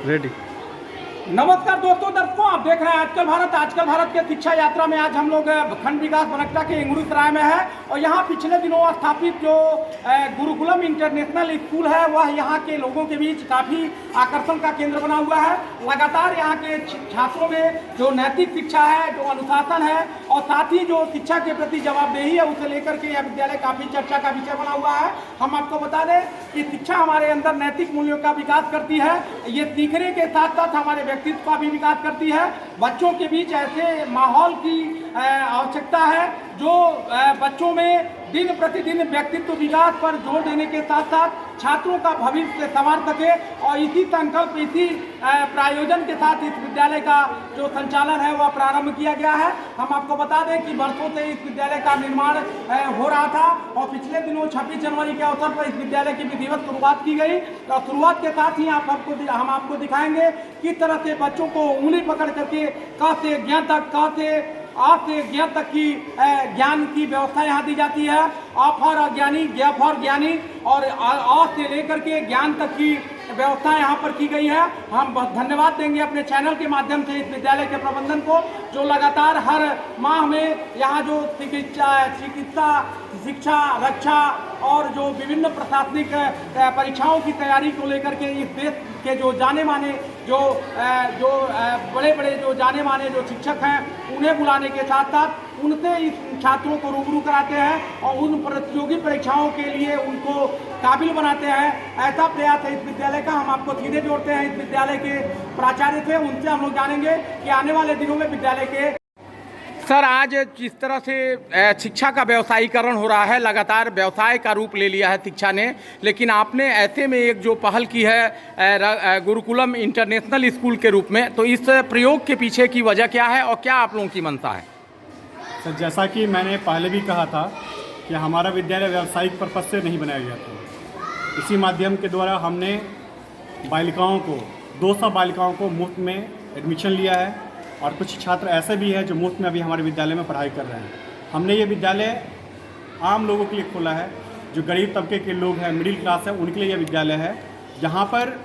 Ready. नमस्कार दर्शकों, आप देख रहे हैं आजकल भारत के शिक्षा यात्रा में आज हम लोग खंड विकास बनकटा के इंगुरी सराय में है और यहाँ पिछले दिनों स्थापित जो गुरुकुलम इंटरनेशनल स्कूल है वह यहाँ के लोगों के बीच काफ़ी आकर्षण का केंद्र बना हुआ है। लगातार यहाँ के छात्रों में जो नैतिक शिक्षा है, जो अनुशासन है और साथ ही जो शिक्षा के प्रति जवाबदेही है उसे लेकर के यह विद्यालय काफ़ी चर्चा का विषय बना हुआ है। हम आपको बता दें कि शिक्षा हमारे अंदर नैतिक मूल्यों का विकास करती है। ये सीखने के साथ साथ हमारे व्यक्तित्व का भी विकास करती है। बच्चों के बीच ऐसे माहौल की आवश्यकता है जो बच्चों में दिन प्रतिदिन व्यक्तित्व विकास पर जोर देने के साथ साथ छात्रों का भविष्य संवार सके और इसी संकल्प, इसी प्रायोजन के साथ इस विद्यालय का जो संचालन है वह प्रारंभ किया गया है। हम आपको बता दें कि वर्षों से इस विद्यालय का निर्माण हो रहा था और पिछले दिनों 26 जनवरी के अवसर पर इस विद्यालय की विधिवत शुरुआत की गई। तो शुरुआत के साथ ही हम आपको दिखाएंगे किस तरह से बच्चों को उंगली पकड़ करके क से ज्ञ तक, क से आ से ज्ञ तक की ज्ञान की व्यवस्था यहाँ दी जाती है। अ फॉर अज्ञानी, ज्ञ फॉर ज्ञानी और अ से लेकर के ज्ञान तक की व्यवस्था यहाँ पर की गई है। हम धन्यवाद देंगे अपने चैनल के माध्यम से इस विद्यालय के प्रबंधन को, जो लगातार हर माह में यहाँ जो चिकित्सा, शिक्षा, रक्षा और जो विभिन्न प्रशासनिक परीक्षाओं की तैयारी को लेकर के इस देश के जो जाने माने बड़े जो जाने माने जो शिक्षक हैं उन्हें बुलाने के साथ साथ उनसे इस छात्रों को रूबरू कराते हैं और उन प्रतियोगी परीक्षाओं के लिए उनको काबिल बनाते हैं। ऐसा प्रयास है इस विद्यालय का। हम आपको सीधे जोड़ते हैं इस विद्यालय के प्राचार्य से, उनसे हम लोग जानेंगे कि आने वाले दिनों में विद्यालय के सर, आज जिस तरह से शिक्षा का व्यवसायीकरण हो रहा है, लगातार व्यवसाय का रूप ले लिया है शिक्षा ने, लेकिन आपने ऐसे में एक जो पहल की है गुरुकुलम इंटरनेशनल स्कूल के रूप में, तो इस प्रयोग के पीछे की वजह क्या है और क्या आप लोगों की मंशा है? सर, जैसा कि मैंने पहले भी कहा था कि हमारा विद्यालय व्यावसायिक पर्पज से नहीं बनाया गया था। इसी माध्यम के द्वारा हमने बालिकाओं को 200 बालिकाओं को मुफ्त में एडमिशन लिया है और कुछ छात्र ऐसे भी हैं जो मुफ्त में अभी हमारे विद्यालय में पढ़ाई कर रहे हैं। हमने ये विद्यालय आम लोगों के लिए खोला है, जो गरीब तबके के लोग हैं, मिडिल क्लास है, उनके लिए यह विद्यालय है, जहाँ पर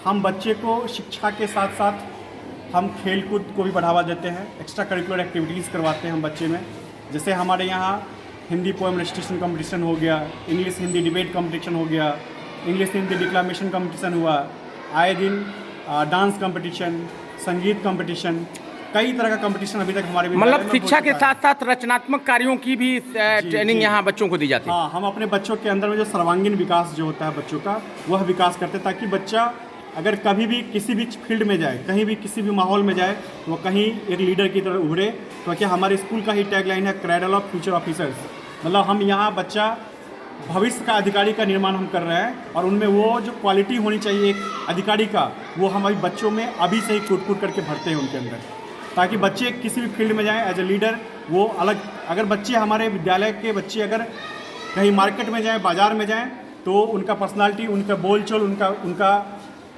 हम बच्चे को शिक्षा के साथ साथ हम खेल कूद को भी बढ़ावा देते हैं। एक्स्ट्रा करिकुलर एक्टिविटीज़ करवाते हैं हम बच्चे में। जैसे हमारे यहाँ हिंदी पोएम रेसिटेशन कंपटीशन हो गया, इंग्लिश हिंदी डिबेट कंपटीशन हो गया, इंग्लिश हिंदी डिक्लामेशन कंपटीशन हुआ, आए दिन डांस कंपटीशन, संगीत कंपटीशन, कई तरह का कंपटीशन अभी तक हमारे मतलब शिक्षा के साथ साथ रचनात्मक कार्यों की भी ट्रेनिंग यहाँ बच्चों को दी जाती है। हाँ, हम अपने बच्चों के अंदर में जो सर्वांगीण विकास जो होता है बच्चों का, वह विकास करते हैं ताकि बच्चा अगर कभी भी किसी भी फील्ड में जाए, कहीं भी किसी भी माहौल में जाए, तो वह कहीं एक लीडर की तरह उभरे। तो क्या हमारे स्कूल का ही टैगलाइन है, क्रैडल ऑफ फ्यूचर ऑफिसर्स। मतलब हम यहाँ बच्चा भविष्य का अधिकारी का निर्माण हम कर रहे हैं और उनमें वो जो क्वालिटी होनी चाहिए एक अधिकारी का, वो हमारे बच्चों में अभी से ही कूट करके भरते हैं उनके अंदर, ताकि बच्चे किसी भी फील्ड में जाएं एज ए लीडर वो अलग। अगर बच्चे हमारे विद्यालय के बच्चे अगर कहीं मार्केट में जाएं, बाज़ार में जाएं, तो उनका पर्सनालिटी, उनका बोलचाल, उनका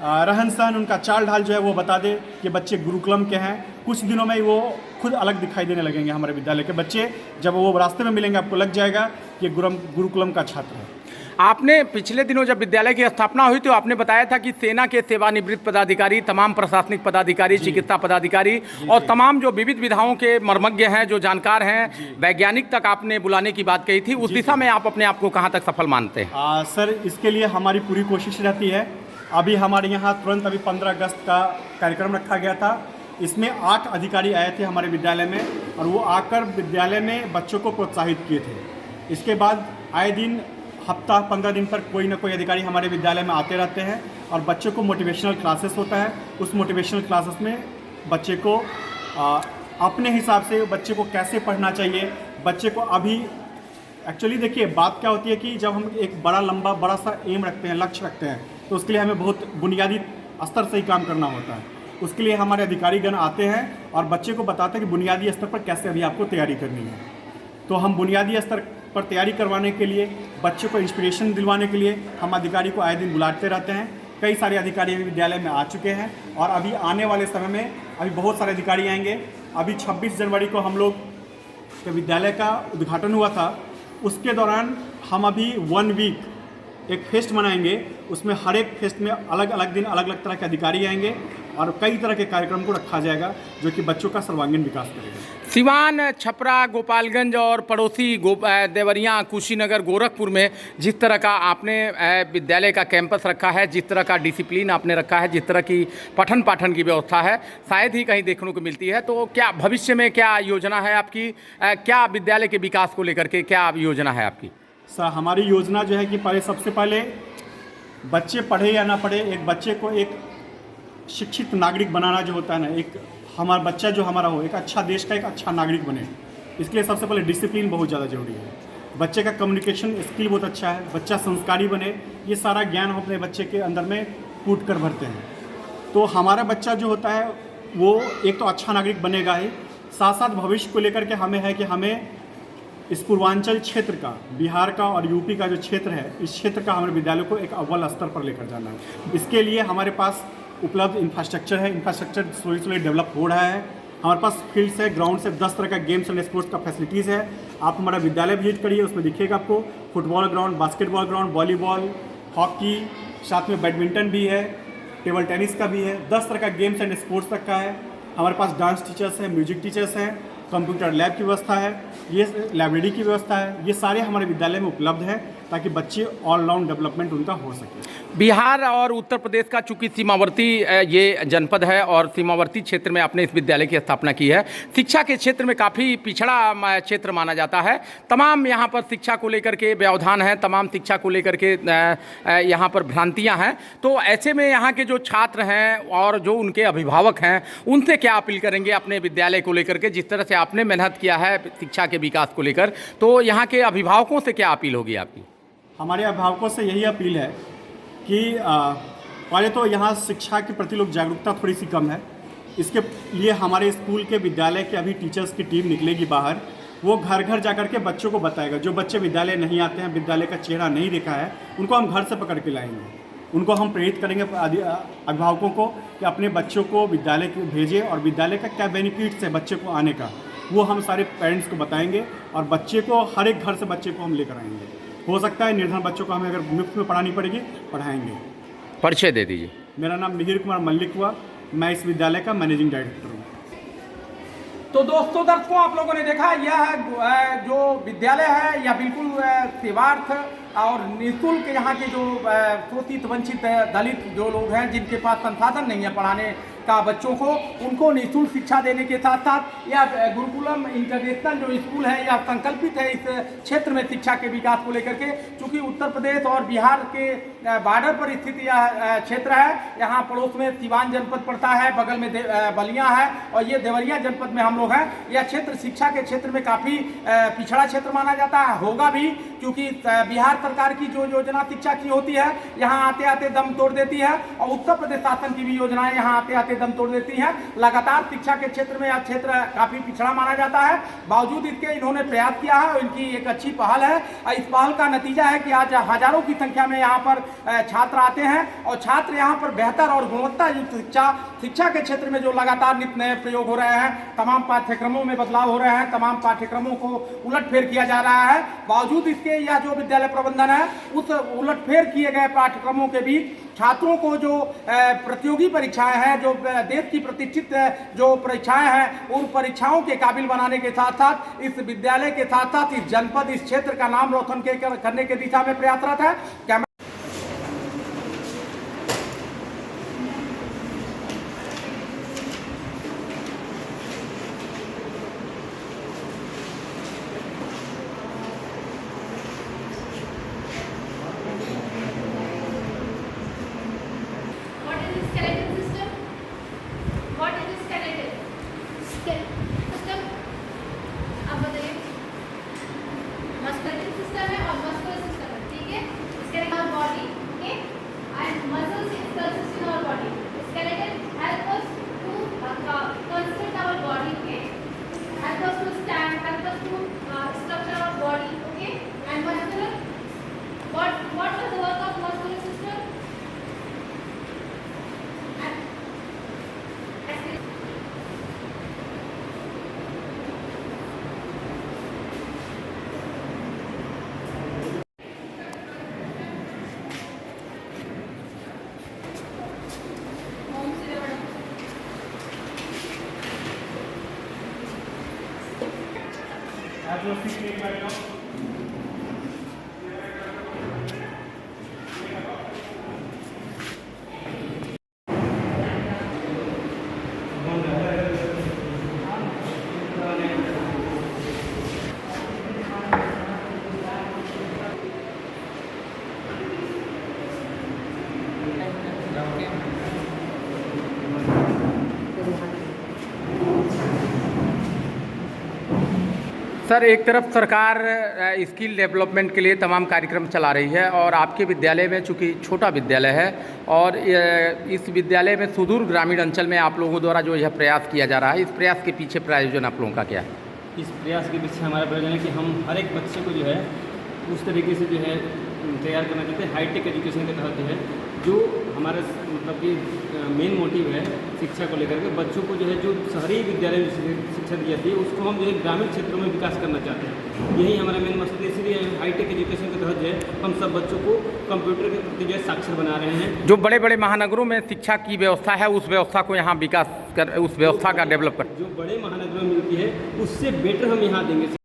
रहन सहन, उनका चाल ढाल जो है वो बता दे कि बच्चे गुरुकुलम के हैं। कुछ दिनों में वो खुद अलग दिखाई देने लगेंगे हमारे विद्यालय के बच्चे। जब वो रास्ते में मिलेंगे आपको लग जाएगा कि गुरुकुलम का छात्र है। आपने पिछले दिनों जब विद्यालय की स्थापना हुई तो आपने बताया था कि सेना के सेवानिवृत्त पदाधिकारी, तमाम प्रशासनिक पदाधिकारी, चिकित्सा पदाधिकारी और तमाम जो विविध विधाओं के मर्मज्ञ हैं, जो जानकार हैं, वैज्ञानिक तक आपने बुलाने की बात कही थी। उस दिशा में आप अपने आप को कहाँ तक सफल मानते हैं? सर, इसके लिए हमारी पूरी कोशिश रहती है। अभी हमारे यहाँ तुरंत अभी 15 अगस्त का कार्यक्रम रखा गया था। इसमें 8 अधिकारी आए थे हमारे विद्यालय में और वो आकर विद्यालय में बच्चों को प्रोत्साहित किए थे। इसके बाद आए दिन हफ्ता 15 दिन पर कोई ना कोई अधिकारी हमारे विद्यालय में आते रहते हैं और बच्चों को मोटिवेशनल क्लासेस होता है। उस मोटिवेशनल क्लासेस में बच्चे को अपने हिसाब से बच्चे को कैसे पढ़ना चाहिए, बच्चे को अभी एक्चुअली देखिए बात क्या होती है कि जब हम एक बड़ा सा एम रखते हैं, लक्ष्य रखते हैं, तो उसके लिए हमें बहुत बुनियादी स्तर से ही काम करना होता है। उसके लिए हमारे अधिकारीगण आते हैं और बच्चे को बताते हैं कि बुनियादी स्तर पर कैसे अभी आपको तैयारी करनी है। तो हम बुनियादी स्तर पर तैयारी करवाने के लिए, बच्चों को इंस्पिरेशन दिलवाने के लिए हम अधिकारी को आए दिन बुलाते रहते हैं। कई सारे अधिकारी अभी विद्यालय में आ चुके हैं और अभी आने वाले समय में अभी बहुत सारे अधिकारी आएंगे। अभी 26 जनवरी को हम लोग के विद्यालय का उद्घाटन हुआ था, उसके दौरान हम अभी 1 वीक एक फेस्ट मनाएंगे, उसमें हर एक फेस्ट में अलग अलग दिन अलग अलग तरह के अधिकारी आएंगे और कई तरह के कार्यक्रम को रखा जाएगा जो कि बच्चों का सर्वांगीण विकास करेगा। सिवान, छपरा, गोपालगंज और पड़ोसी देवरिया, कुशीनगर, गोरखपुर में जिस तरह का आपने विद्यालय का कैंपस रखा है, जिस तरह का डिसिप्लिन आपने रखा है, जिस तरह की पठन पाठन की व्यवस्था है, शायद ही कहीं देखने को मिलती है। तो क्या भविष्य में क्या योजना है आपकी, क्या विद्यालय के विकास को लेकर के क्या योजना है आपकी? सर, हमारी योजना जो है कि सबसे पहले बच्चे पढ़े या ना पढ़े, एक बच्चे को एक शिक्षित नागरिक बनाना जो होता है ना, एक हमारा बच्चा जो हमारा हो एक अच्छा देश का एक अच्छा नागरिक बने। इसके लिए सबसे पहले डिसिप्लिन बहुत ज़्यादा जरूरी है। बच्चे का कम्युनिकेशन स्किल बहुत अच्छा है, बच्चा संस्कारी बने, ये सारा ज्ञान हम अपने बच्चे के अंदर में कूट कर भरते हैं। तो हमारा बच्चा जो होता है वो एक तो अच्छा नागरिक बनेगा ही, साथ साथ भविष्य को लेकर के हमें है कि हमें इस पूर्वांचल क्षेत्र का, बिहार का और यूपी का जो क्षेत्र है, इस क्षेत्र का हमारे विद्यालय को एक अव्वल स्तर पर लेकर जाना है। इसके लिए हमारे पास उपलब्ध इंफ्रास्ट्रक्चर है, इंफ्रास्ट्रक्चर स्लोली डेवलप हो रहा है। हमारे पास फील्ड्स है, ग्राउंड्स है, 10 तरह का गेम्स एंड स्पोर्ट्स का फैसिलिटीज़ है। आप हमारा विद्यालय विजिट करिए, उसमें दिखेगा आपको football ground, basketball ground, volleyball, hockey, साथ में बैडमिंटन भी है, टेबल टेनिस का भी है, 10 तरह का गेम्स एंड स्पोर्ट्स रखा है। हमारे पास डांस टीचर्स हैं, म्यूजिक टीचर्स हैं, कंप्यूटर लैब की व्यवस्था है, ये लाइब्रेरी की व्यवस्था है। ये सारे हमारे विद्यालय में उपलब्ध है ताकि बच्चे ऑलराउंड डेवलपमेंट उनका हो सके। बिहार और उत्तर प्रदेश का चूंकि सीमावर्ती ये जनपद है और सीमावर्ती क्षेत्र में आपने इस विद्यालय की स्थापना की है। शिक्षा के क्षेत्र में काफ़ी पिछड़ा क्षेत्र माना जाता है। तमाम यहाँ पर शिक्षा को लेकर के व्यवधान हैं, तमाम शिक्षा को लेकर के यहाँ पर भ्रांतियाँ हैं। तो ऐसे में यहाँ के जो छात्र हैं और जो उनके अभिभावक हैं, उनसे क्या अपील करेंगे अपने विद्यालय को लेकर के? जिस तरह से आपने मेहनत किया है शिक्षा के विकास को लेकर, तो यहाँ के अभिभावकों से क्या अपील होगी आपकी? हमारे अभिभावकों से यही अपील है कि पहले तो यहाँ शिक्षा के प्रति लोग जागरूकता थोड़ी सी कम है। इसके लिए हमारे स्कूल के विद्यालय के अभी टीचर्स की टीम निकलेगी बाहर, वो घर घर जाकर के बच्चों को बताएगा। जो बच्चे विद्यालय नहीं आते हैं, विद्यालय का चेहरा नहीं देखा है, उनको हम घर से पकड़ के लाएंगे। उनको हम प्रेरित करेंगे अभिभावकों को कि अपने बच्चों को विद्यालय भेजें और विद्यालय का क्या बेनिफिट्स है बच्चे को आने का, वो हम सारे पेरेंट्स को बताएंगे और बच्चे को हर एक घर से बच्चे को हम लेकर आएंगे। हो सकता है निर्धन बच्चों को हमें अगर मुफ्त में पढ़ानी पड़ेगी, पढ़ाएंगे। परिचय दे दीजिए। मेरा नाम मिहिर कुमार मल्लिक हुआ, मैं इस विद्यालय का मैनेजिंग डायरेक्टर हूँ। तो दोस्तों, दर्शकों, आप लोगों ने देखा यह जो विद्यालय है यह बिल्कुल सेवार्थ और निःशुल्क यहाँ के जो शोषित वंचित दलित जो लोग हैं जिनके पास संसाधन नहीं है पढ़ाने का बच्चों को, उनको निःशुल्क शिक्षा देने के साथ साथ यह गुरुकुलम इंटरनेशनल जो स्कूल है यह संकल्पित है इस क्षेत्र में शिक्षा के विकास को लेकर के। चूँकि उत्तर प्रदेश और बिहार के बॉर्डर पर स्थित यह क्षेत्र है, यहाँ पड़ोस में सिवान जनपद पड़ता है, बगल में बलिया है और ये देवरिया जनपद में हम लोग हैं। यह क्षेत्र शिक्षा के क्षेत्र में काफ़ी पिछड़ा क्षेत्र माना जाता है, होगा भी, क्योंकि बिहार सरकार की जो योजना शिक्षा की होती है यहाँ आते आते दम तोड़ देती है और उत्तर प्रदेश शासन की भी योजनाएं यहाँ आते आते दम तोड़ देती हैं। लगातार शिक्षा के क्षेत्र में यह क्षेत्र काफ़ी पिछड़ा माना जाता है। बावजूद इसके इन्होंने प्रयास किया है और इनकी एक अच्छी पहल है। इस पहल का नतीजा है कि आज हजारों की संख्या में यहाँ पर छात्र आते हैं और छात्र यहाँ पर बेहतर और गुणवत्ता युक्त शिक्षा के क्षेत्र में जो लगातार नित्य नए प्रयोग हो रहे हैं, तमाम पाठ्यक्रमों में बदलाव हो रहे हैं, तमाम पाठ्यक्रमों को उलटफेर किया जा रहा है। बावजूद इसके यह जो विद्यालय प्रबंधन है उस उलटफेर किए गए पाठ्यक्रमों के बीच छात्रों को जो प्रतियोगी परीक्षाएं हैं, जो देश की प्रतिष्ठित जो परीक्षाएं हैं, उन परीक्षाओं के काबिल बनाने के साथ साथ इस विद्यालय के साथ साथ इस जनपद, इस क्षेत्र का नाम रोशन करने के दिशा में प्रयासरत है। मस्कुलर सिस्टम है और मस्कुलर सिस्टम है, ठीक है। इसके जो सीट पे बैठ जाओ। सर, एक तरफ सरकार स्किल डेवलपमेंट के लिए तमाम कार्यक्रम चला रही है और आपके विद्यालय में चूँकि छोटा विद्यालय है और इस विद्यालय में सुदूर ग्रामीण अंचल में आप लोगों द्वारा जो यह प्रयास किया जा रहा है, इस प्रयास के पीछे प्रायोजन आप लोगों का क्या है? इस प्रयास के पीछे हमारा प्रयोजन है कि हम हर एक बच्चे को जो है उस तरीके से जो है तैयार करना चाहते हैं। हाईटेक एजुकेशन के तहत जो है जो हमारा मतलब कि मेन मोटिव है शिक्षा को लेकर के, बच्चों को जो है जो शहरी विद्यालय में शिक्षा दी जाती है उसको हम जो है ग्रामीण क्षेत्रों में विकास करना चाहते हैं। यही हमारा मेन मकसद है। इसलिए हाईटेक एजुकेशन के तहत जो है हम सब बच्चों को कंप्यूटर के प्रति जो है साक्षर बना रहे हैं। जो बड़े बड़े महानगरों में शिक्षा की व्यवस्था है उस व्यवस्था को यहाँ विकास कर, उस व्यवस्था का डेवलप कर जो बड़े महानगरों में मिलती है उससे बेटर हम यहाँ देंगे।